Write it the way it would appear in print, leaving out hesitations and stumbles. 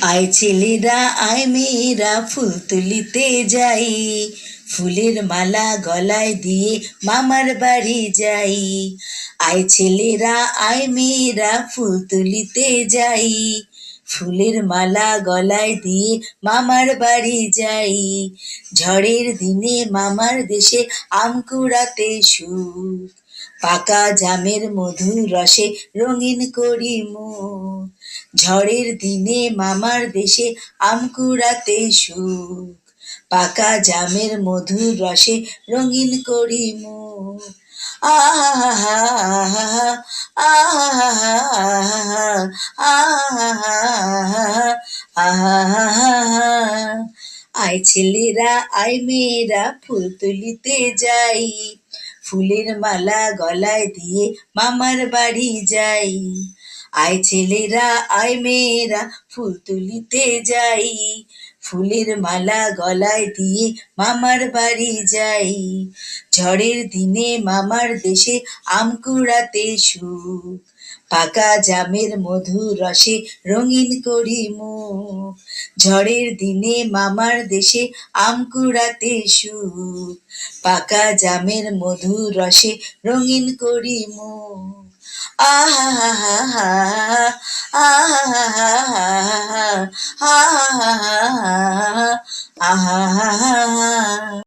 আয় ছেলেরা আয় মেয়েরা ফুল তুলিতে যাই, ফুলের মালা গলায় দিয়ে মামার বাড়ি যাই। আয় ছেলেরা আয় মেয়েরা ফুল তুলিতে যাই, ফুলের মালা গলায় দিয়ে মামার বাড়ি যাই। ঝড়ের দিনে মামার দেশে আম কুড়াতে সুখ, পাকা জামের মধুর রসে রঙিন করি মুখ। ঝড়ের দিনে মামার দেশে আম কুড়াতে সুখ, পাকা জামের মধুর রসে রঙিন করি মুখ। আহা আয় ছেলেরা আয় মেয়েরা ফুল তুলিতে যাই, ফুলের মালা গলায় দিয়ে মামার বাড়ি যাই। আয় ছেলেরা আয় মেয়েরা ফুল তুলিতে যাই, ফুলের মালা গলায় দিয়ে মামার বাড়ি যাই। ঝড়ের দিনে মামার দেশে আম কুড়াতে সুখ, পাকা জামের মধুর রসে রঙিন করি মুখ। ঝড়ের দিনে মামার দেশে আম কুড়াতে সুখ, পাকা জামের মধুর রসে রঙিন করি মুখ। আহা